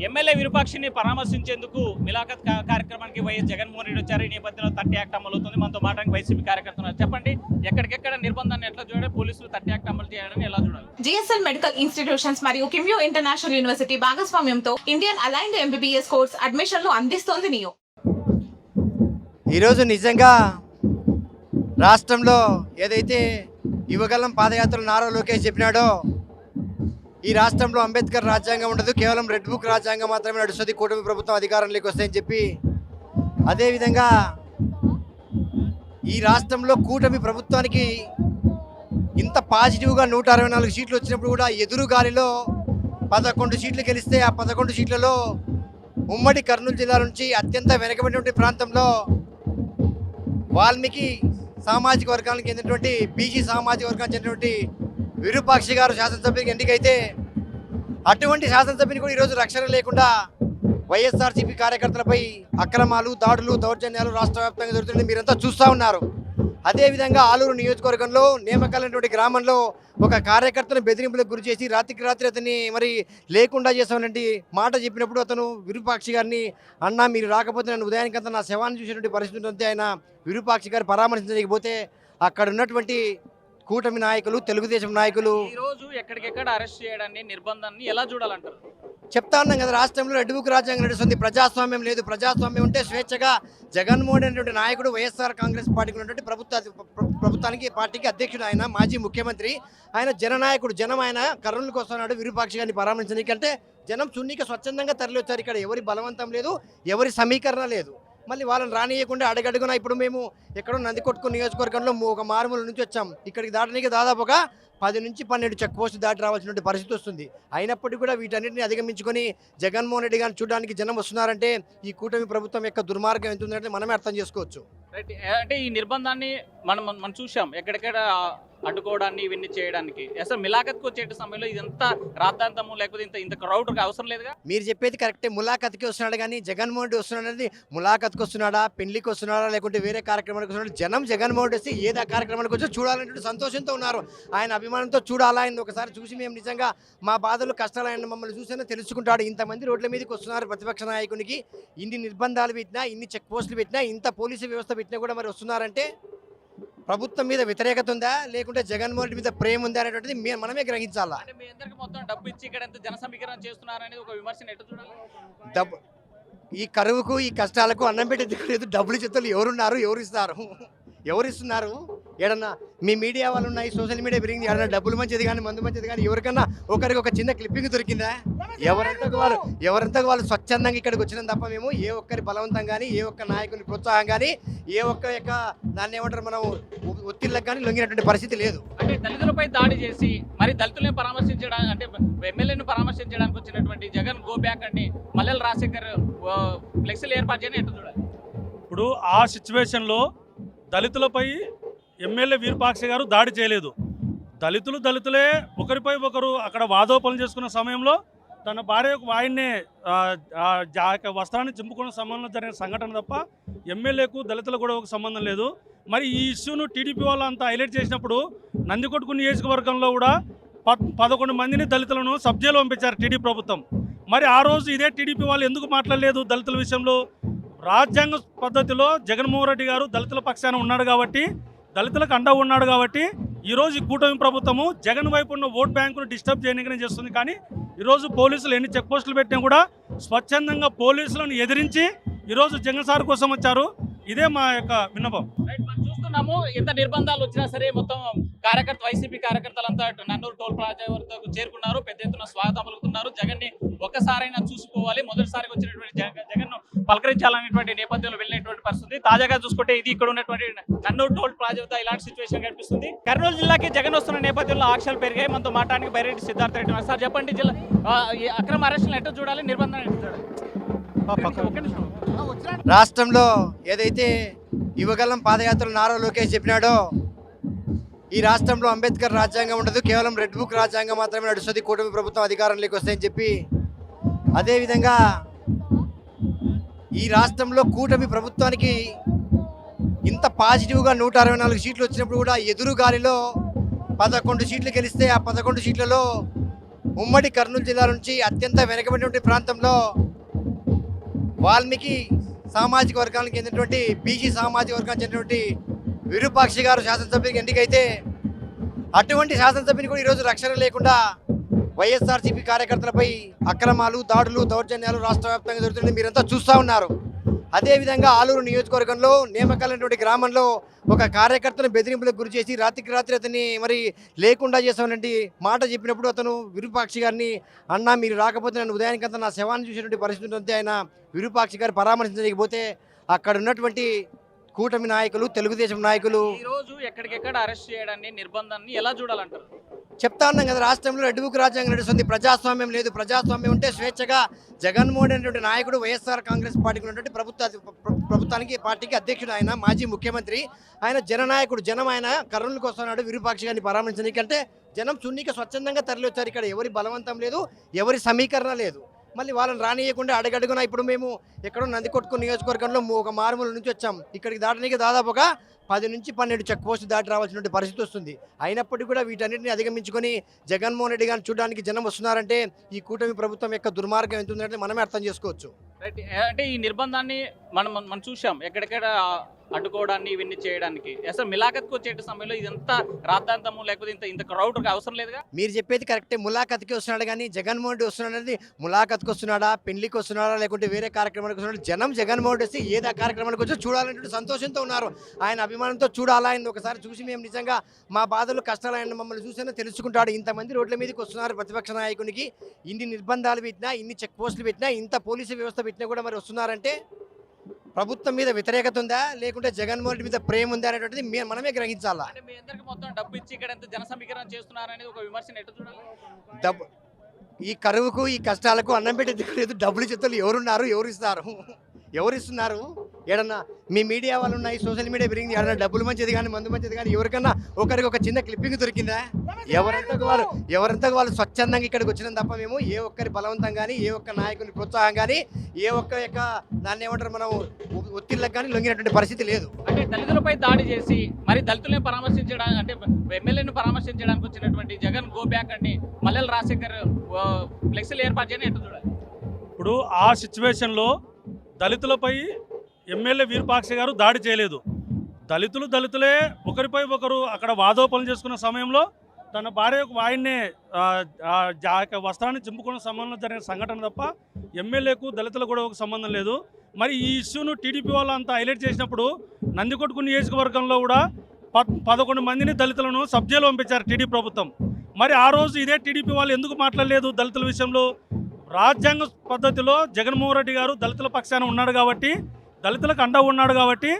MLA విరూపాక్షిని పరామర్శించేందుకు మిలాఖత్ కార్యక్రమానికి YS Jaganmohan Reddy వచ్చారు. ఈ నేపథ్యంలో 30 యాక్ట్ అమలవుతుంది. మనతో మాట్లాడానికి వైసీపీ కార్యకర్తలు చెప్పండి, ఎక్కడికెక్కడ నిర్బంధాన్ని ఎట్లా చూడాలి, పోలీసులు 30 యాక్ట్ అమలు చేయడాన్ని ఎలా చూడాలి? జిఎస్ఎల్ మెడికల్ ఇన్స్టిట్యూషన్స్ మరియు కిమ్యూ ఇంటర్నేషనల్ యూనివర్సిటీ భాగస్వామ్యంతో ఇండియన్ అలైన్డ్ ఎంబీబీఎస్ కోర్స్ అడ్మిషన్లు అందిస్తోంది నియో. ఈరోజు నిజంగా రాష్ట్రంలో ఏదైతే యువగలం పాదయాత్రలు నారా లోకేష్ చెప్పినాడో, ఈ రాష్ట్రంలో అంబేద్కర్ రాజ్యాంగం ఉండదు, కేవలం రెడ్ బుక్ రాజ్యాంగం మాత్రమే నడుస్తుంది, కూటమి ప్రభుత్వం అధికారంలోకి వస్తాయని చెప్పి, అదేవిధంగా ఈ రాష్ట్రంలో కూటమి ప్రభుత్వానికి ఇంత పాజిటివ్గా 164 సీట్లు వచ్చినప్పుడు కూడా ఎదురు గాలిలో 11 సీట్లు గెలిస్తే ఆ 11 సీట్లలో ఉమ్మడి కర్నూలు జిల్లా నుంచి అత్యంత వెనుకబడినటువంటి ప్రాంతంలో వాల్మీకి సామాజిక వర్గానికి చెందినటువంటి బీసీ సామాజిక వర్గానికి చెందినటువంటి విరూపాక్షి గారు శాసనసభ్యునికి ఎన్నికైతే, అటువంటి శాసనసభ్యుని కూడా ఈరోజు రక్షణ లేకుండా వైఎస్ఆర్సీపీ కార్యకర్తలపై అక్రమాలు, దాడులు, దౌర్జన్యాలు రాష్ట్ర వ్యాప్తంగా జరుగుతుంది. మీరంతా చూస్తూ ఉన్నారు. అదేవిధంగా ఆలూరు నియోజకవర్గంలో నేమకల్లినటువంటి గ్రామంలో ఒక కార్యకర్తను బెదిరింపులకు గురి చేసి రాత్రికి రాత్రి అతన్ని మరి లేకుండా చేసామనంటే మాట చెప్పినప్పుడు అతను విరూపాక్షి గారిని, అన్నా మీరు రాకపోతే నన్ను ఉదయానికంతా నా శవాన్ని చూసేటువంటి పరిస్థితి ఉంటే ఆయన విరూపాక్షి గారు పరామర్శించలేకపోతే అక్కడ ఉన్నటువంటి కూటమి నాయకులు, తెలుగుదేశం నాయకులు ఈ రోజు ఎక్కడికెక్కడ అరెస్ట్ చేయడాన్ని, నిర్బంధాన్ని ఎలా చూడాలంటారు? చెప్తా ఉన్నాం కదా, రాష్ట్రంలో రెడ్ బుక్ రాజ్యాంగం నడుస్తుంది, ప్రజాస్వామ్యం లేదు. ప్రజాస్వామ్యం ఉంటే స్వేచ్ఛగా జగన్మోహన్ అనేటువంటి నాయకుడు వైఎస్ఆర్ కాంగ్రెస్ పార్టీకి ఉన్నటువంటి ప్రభుత్వానికి పార్టీకి అధ్యక్షుడు, ఆయన మాజీ ముఖ్యమంత్రి, ఆయన జననాయకుడు. జనం ఆయన కర్నూలుకు వస్తున్నాడు విరూపాక్షి గారిని పరామర్శించడానికంటే జనం సున్నిగా స్వచ్ఛందంగా తరలి వచ్చారు. ఇక్కడ ఎవరి బలవంతం లేదు, ఎవరి సమీకరణ లేదు. మళ్ళీ వాళ్ళని రానియకుండా అడగడుగున ఇప్పుడు మేము ఎక్కడో నందికొట్కు నియోజకవర్గంలో ఒక మారుమూల నుంచి వచ్చాం. ఇక్కడికి దాటడానికి దాదాపు ఒక 10 నుంచి 12 చెక్ పోస్ట్ దాటి రావాల్సినటువంటి పరిస్థితి వస్తుంది. అయినప్పటికీ కూడా వీటన్నిటిని అధిగమించుకొని జగన్మోహన్ రెడ్డి గారిని చూడడానికి జనం వస్తున్నారంటే ఈ కూటమి ప్రభుత్వం యొక్క దుర్మార్గం ఎంత ఉందంటే మనమే అర్థం చేసుకోవచ్చు. రైట్. అంటే ఈ నిర్బంధాన్ని మనం చూసాం, ఎక్కడెక్కడ అడ్డుకోవడాన్ని, ఇవన్నీ చేయడానికి. అసలు మిలాఖత్కి వచ్చే సమయంలో ఇదంతా రాద్ధాంతము లేకపోతే ఇంత క్రౌడ్ అవసరం లేదుగా. మీరు చెప్పేది కరెక్టే, ములాఖత్కి వస్తున్నాడు కానీ జగన్మోహన్ రెడ్డి వస్తున్నాడు అనేది ములాఖత్కి వస్తున్నాడా, పెళ్లికి వస్తున్నాడా, లేకుంటే వేరే కార్యక్రమానికి వస్తున్నాడు. జనం జగన్మోహన్ రెడ్డి వస్తే ఏదో కార్యక్రమానికి వచ్చి చూడాలంటే సంతోషంతో ఉన్నారు. ఆయన అభిమానంతో చూడాలా, ఆయన ఒకసారి చూసి మేము నిజంగా మా బాధలు, కష్టాలు ఆయన మమ్మల్ని చూసినా తెలుసుకుంటాడు. ఇంతమంది రోడ్ల మీదకి వస్తున్నారు ప్రతిపక్ష నాయకునికి, ఇన్ని నిర్బంధాలు పెట్టినా, ఇన్ని చెక్ పోస్టులు పెట్టినా, ఇంత పోలీసు వ్యవస్థ పెట్టినా కూడా మరి వస్తున్నారంటే ప్రభుత్వం మీద వ్యతిరేకత ఉందా, లేకుంటే జగన్మోహన్ రెడ్డి మీద ప్రేమ ఉందా అనేటువంటిది మనమే గ్రహించాలా. అంటే మీ అందరికి మొత్తం డబ్బు ఇచ్చి ఇక్కడ ఎంత జన సమీకరణ చేస్తున్నారనేది ఒక విమర్శను ఎట్లా చూడాలి? డబ్బు, ఈ కరువుకు, ఈ కష్టాలకు అన్నం పెట్టే లేదు. డబ్బులు చేతులు ఎవరున్నారు, ఎవరు ఇస్తారు, ఎవరు ఇస్తున్నారు? ఏడన్నా మీ మీడియా వాళ్ళు ఉన్నాయి, సోషల్ మీడియా పెరిగింది, ఏడన్నా డబ్బులు మంచిది కానీ మందు మంచిది కానీ ఎవరికన్నా ఒకరికి ఒక చిన్న క్లిప్పింగ్ దొరికిందా? ఎవరంతకు వాళ్ళు స్వచ్ఛందంగా ఇక్కడికి వచ్చినాం తప్ప మేము ఏ ఒక్కరి బలవంతం కానీ, ఏ ఒక్క నాయకుని ప్రోత్సాహం కానీ, ఏ ఒక్క యొక్క దాన్ని ఏమంటారు మనం ఒత్తిళ్ళకి కానీ లొంగినటువంటి పరిస్థితి లేదు. అంటే దళితులపై దాడి చేసి మరి దళితులను పరామర్శించడానికి, అంటే ఎమ్మెల్యేను పరామర్శించడానికి వచ్చినటువంటి జగన్ గో బ్యాక్ అని మల్లెల రాజశేఖర్ ఫ్లెక్సీలు ఏర్పాటు చేయని ఎట్లా చూడాలి? ఇప్పుడు ఆ సిచ్యువేషన్లో దళితులపై ఎమ్మెల్యే విరూపాక్షి గారు దాడి చేయలేదు. దళితులే ఒకరిపై ఒకరు అక్కడ వాదోపనలు చేసుకున్న సమయంలో తన భార్య ఆయన్నే వస్త్రాన్ని చింపుకున్న సమయంలో జరిగిన సంఘటన తప్ప ఎమ్మెల్యేకు దళితులకు కూడా ఒక సంబంధం లేదు. మరి ఈ ఇష్యూను టీడీపీ వాళ్ళు అంతా హైలైట్ చేసినప్పుడు నందికొట్కు నియోజకవర్గంలో కూడా 11 మందిని దళితులను సబ్జెలో పంపించారు టీడీపీ ప్రభుత్వం. మరి ఆ రోజు ఇదే టీడీపీ వాళ్ళు ఎందుకు మాట్లాడలేదు దళితుల విషయంలో? రాజ్యాంగ పద్ధతిలో జగన్మోహన్ రెడ్డి గారు దళితుల పక్షాన ఉన్నాడు కాబట్టి, దళితులకు అండగా ఉన్నాడు కాబట్టి ఈరోజు ఈ కూటమి ప్రభుత్వము జగన్ వైపు ఉన్న ఓట్ బ్యాంకును డిస్టర్బ్ చేయడానికి చేస్తుంది. కానీ ఈరోజు పోలీసులు ఎన్ని చెక్ పోస్టులు పెట్టినా కూడా స్వచ్ఛందంగా పోలీసులను ఎదిరించి ఈరోజు జగన్ సార్ కోసం వచ్చారు. ఇదే మా యొక్క విన్నపం. మనం చూస్తున్నాము, ఎంత నిర్బంధాలు వచ్చినా సరే మొత్తం వైసీపీ కార్యకర్తలంతా నన్నూరు టోల్ ప్లాజా వరకు చేరుకున్నారు. పెద్ద ఎత్తున స్వాగతం పలుకుతున్నారు. జగన్ ని ఒక్కసారైనా చూసుకోవాలి, మొదటిసారిగా వచ్చినటువంటి జగన్ ను పలకరించాలనేటువంటి నేపథ్యంలో వెళ్ళినటువంటి పరిస్థితి. తాజాగా చూసుకుంటే ఇది ఇక్కడ ఉన్నటువంటి నన్నూరు టోల్ ప్లాజా వద్ద ఇలాంటి సిచ్యువేషన్ కనిపిస్తుంది. కర్నూలు జిల్లాకి జగన్ వస్తున్న నేపథ్యంలో ఆంక్షలు పెరిగాయి. మనతో మాట్లాడానికి బైరెడ్డి సిద్ధార్థ రెడ్డి సార్, చెప్పండి, జిల్లా అక్రమ అరెస్టులను ఎట్లా చూడాలి, నిర్బంధాలు ఎట్లా చూడాలి? రాష్ట్రంలో ఏదైతే యువగలం పాదయాత్రలు నారా లోకేష్ చెప్పినాడో, ఈ రాష్ట్రంలో అంబేద్కర్ రాజ్యాంగం ఉండదు, కేవలం రెడ్ బుక్ రాజ్యాంగం మాత్రమే నడుస్తుంది, కూటమి ప్రభుత్వం అధికారంలోకి వస్తాయని చెప్పి, అదేవిధంగా ఈ రాష్ట్రంలో కూటమి ప్రభుత్వానికి ఇంత పాజిటివ్గా 164 సీట్లు వచ్చినప్పుడు కూడా ఎదురు గాలిలో 11 సీట్లు గెలిస్తే ఆ 11 సీట్లలో ఉమ్మడి కర్నూలు జిల్లా నుంచి అత్యంత వెనుకబడినటువంటి ప్రాంతంలో వాల్మీకి సామాజిక వర్గానికి చెందినటువంటి బీసీ సామాజిక వర్గానికి చెందినటువంటి విరూపాక్షి గారు శాసనసభ్యునికి ఎన్నికైతే అటువంటి శాసనసభ్యుని కూడా ఈరోజు రక్షణ లేకుండా వైఎస్ఆర్సీపీ కార్యకర్తలపై అక్రమాలు, దాడులు, దౌర్జన్యాలు రాష్ట్ర వ్యాప్తంగా జరుగుతుంది. మీరంతా చూస్తూ ఉన్నారు. అదేవిధంగా ఆలూరు నియోజకవర్గంలో నేమకల్లినటువంటి గ్రామంలో ఒక కార్యకర్తను బెదిరింపులకు గురి చేసి రాత్రికి రాత్రి అతన్ని మరి లేకుండా చేస్తామన్నటువంటి మాట చెప్పినప్పుడు అతను విరూపాక్షి గారిని అన్నా మీరు రాకపోతే నన్ను ఉదయానికంతా నా శవాన్ని చూసేటువంటి పరిస్థితి ఉంటే ఆయన విరూపాక్షి గారు పరామర్శించకపోతే అక్కడ ఉన్నటువంటి కూటమి నాయకులు, తెలుగుదేశం నాయకులు ఈ రోజు ఎక్కడికెక్కడ అరెస్ట్ చేయడాన్ని, నిర్బంధాన్ని ఎలా చూడాలంటారు? చెప్తా ఉన్నాం కదా, రాష్ట్రంలో రెడ్ బుక్ రాజ్యాంగం నడుస్తుంది. ప్రజాస్వామ్యం లేదు. ప్రజాస్వామ్యం ఉంటే స్వేచ్ఛగా జగన్మోహన్ అనేటువంటి నాయకుడు వైఎస్ఆర్ కాంగ్రెస్ పార్టీకి ఉన్నటువంటి ప్రభుత్వానికి పార్టీకి అధ్యక్షుడు ఆయన, మాజీ ముఖ్యమంత్రి ఆయన, జననాయకుడు. జనం ఆయన కర్నూలుకు వస్తున్నాడు విరూపాక్షి గారిని పరామర్శించడానికి. అంటే జనం సున్నిక స్వచ్ఛందంగా తరలి వచ్చారు. ఇక్కడ ఎవరి బలవంతం లేదు, ఎవరి సమీకరణ లేదు. మళ్ళీ వాళ్ళని రానియకుండా అడగడుగున ఇప్పుడు మేము ఎక్కడో నందికొట్కు నియోజకవర్గంలో ఒక మారుమూల నుంచి వచ్చాం. ఇక్కడికి దాటడానికి దాదాపు ఒక 10 నుంచి 12 చెక్ పోస్ట్ దాటి రావాల్సిన పరిస్థితి వస్తుంది. అయినప్పటికీ కూడా వీటన్నిటిని అధిగమించుకొని జగన్మోహన్ రెడ్డి గారిని చూడడానికి జనం వస్తున్నారంటే ఈ కూటమి ప్రభుత్వం యొక్క దుర్మార్గం ఎంత ఉందంటే మనమే అర్థం చేసుకోవచ్చు. రైట్. అంటే ఈ నిర్బంధాన్ని మనం చూసాం ఎక్కడెక్కడ అడ్డుకోవడాన్ని, ఇవన్నీ చేయడానికి. అసలు మిలాఖత్కు వచ్చే సమయంలో ఇదంతా రాద్ధాంతము లేకపోతే ఇంత క్రౌడ్ అవసరం లేదుగా. మీరు చెప్పేది కరెక్టే, ములాఖత్కి వస్తున్నాడు. కానీ జగన్మోహన్ రెడ్డి వస్తున్నాడు అనేది ములాఖత్కి వస్తున్నాడా, పెళ్లికి వస్తున్నాడా, లేకుంటే వేరే కార్యక్రమానికి వస్తున్నాడు. జనం జగన్మోహన్ రెడ్డి వస్తే ఏదో కార్యక్రమానికి వచ్చి చూడాలంటే సంతోషంతో ఉన్నారు. ఆయన అభిమానంతో చూడాలా, ఆయన ఒకసారి చూసి మేము నిజంగా మా బాధలు, కష్టాలు ఆయన మమ్మల్ని చూసినా తెలుసుకుంటాడు. ఇంతమంది రోడ్ల మీదకి వస్తున్నారు ప్రతిపక్ష నాయకునికి. ఇన్ని నిర్బంధాలు పెట్టినా, ఇన్ని చెక్ పోస్టులు పెట్టినా, ఇంత పోలీసు వ్యవస్థ పెట్టినా కూడా మరి వస్తున్నారంటే ప్రభుత్వం మీద వ్యతిరేకత ఉందా, లేకుంటే జగన్మోహన్ రెడ్డి మీద ప్రేమ ఉందా అనేటువంటిది మనమే గ్రహించాలా. అంటే మీ అందరికి మొత్తం డబ్బు ఇచ్చి ఇక్కడ ఎంత జన సమీకరణ చేస్తున్నారనేది ఒక విమర్శను ఎట్లా చూడాలి? డబ్బు ఈ కరువుకు, ఈ కష్టాలకు అన్నం పెట్టేది లేదు. డబ్బులు చేతులు ఎవరున్నారు, ఎవరు ఇస్తారు, ఎవరు ఇస్తున్నారు? ఏడన్నా మీ మీడియా వాళ్ళు ఉన్నాయి, సోషల్ మీడియా పెరిగింది. ఏడన్నా డబ్బులు మంచిది కానీ, మందు మంచిది కానీ ఎవరికన్నా ఒకరికి ఒక చిన్న క్లిప్పింగ్ దొరికిందా? ఎవరంతకు వాళ్ళు స్వచ్ఛందంగా ఇక్కడికి వచ్చినాం తప్ప మేము ఏ ఒక్కరి బలవంతం కానీ, ఏ ఒక్క నాయకుని ప్రోత్సాహం కానీ, ఏ ఒక్క యొక్క దాన్ని ఏమంటారు మనం ఒత్తిళ్ళకి కానీ లొంగినటువంటి పరిస్థితి లేదు. అంటే దళితులపై దాడి చేసి మరి దళితులను పరామర్శించడానికి, అంటే ఎమ్మెల్యేను పరామర్శించడానికి వచ్చినటువంటి జగన్ గో బ్యాక్ అని మల్లెల రాజశేఖర్ ఫ్లెక్సీలు ఏర్పాటు చేయని ఎట్లా చూడాలి? ఇప్పుడు ఆ సిచ్యువేషన్లో దళితులపై ఎమ్మెల్యే విరూపాక్షి గారు దాడి చేయలేదు. దళితులే ఒకరిపై ఒకరు అక్కడ వాదోపనలు చేసుకున్న సమయంలో తన భార్య ఆయన్నే వస్త్రాన్ని చింపుకున్న సమయంలో జరిగిన సంఘటన తప్ప ఎమ్మెల్యేకు దళితులకు కూడా ఒక సంబంధం లేదు. మరి ఈ ఇష్యూను టీడీపీ వాళ్ళు అంతా హైలైట్ చేసినప్పుడు నందికొట్కు నియోజకవర్గంలో కూడా 11 మందిని దళితులను సబ్ జైలు పంపించారు టీడీపీ ప్రభుత్వం. మరి ఆ రోజు ఇదే టీడీపీ వాళ్ళు ఎందుకు మాట్లాడలేదు దళితుల విషయంలో? రాజ్యాంగ పద్ధతిలో జగన్మోహన్ రెడ్డి గారు దళితుల పక్షాన ఉన్నాడు కాబట్టి, దళితులకు అండ ఉన్నాడు కాబట్టి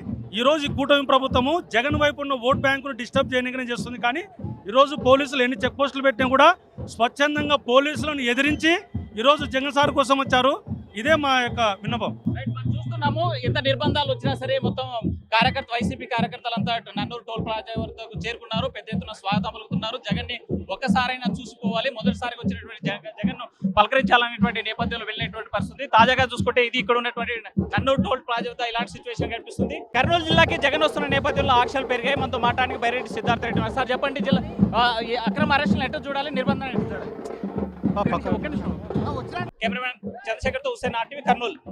ఈరోజు ఈ కూటమి ప్రభుత్వము జగన్ వైపు ఉన్న ఓట్ బ్యాంకును డిస్టర్బ్ చేయడానికి చేస్తుంది. కానీ ఈరోజు పోలీసులు ఎన్ని చెక్ పోస్టులు పెట్టినా కూడా స్వచ్ఛందంగా పోలీసులను ఎదిరించి ఈరోజు జగన్ సార్ కోసం వచ్చారు. ఇదే మా యొక్క విన్నపం. మనం చూస్తున్నాము ఎంత నిర్బంధాలు వచ్చినా సరే మొత్తం వైసీపీ కార్యకర్తలంతా నన్నూరు టోల్ ప్లాజా వరకు చేరుకున్నారు. పెద్ద ఎత్తున స్వాగతం పలుకుతున్నారు. జగన్ ని ఒక్కసారైనా చూసుకోవాలి, మొదటిసారిగా వచ్చినటువంటి జగన్ ను పలకరించాలనేటువంటి నేపథ్యంలో వెళ్ళినటువంటి పరిస్థితి. తాజాగా చూసుకుంటే ఇది ఇక్కడ ఉన్నటువంటి నన్నూరు టోల్ ప్లాజా వద్ద ఇలాంటి సిచ్యువేషన్ కనిపిస్తుంది. కర్నూలు జిల్లాకి జగన్ వస్తున్న నేపథ్యంలో ఆంక్షలు పెరిగాయి. మనతో మాట్లాడానికి బైరెడ్డి సిద్ధార్థ రెడ్డి. సార్ చెప్పండి, జిల్లా అక్రమ అరెస్టులు ఎట్లా చూడాలి, నిర్బంధం ఎట్లా చూడాలి? కెమెరామెన్ చంద్రశేఖర్తో హుస్సేన్, RTV కర్నూలు.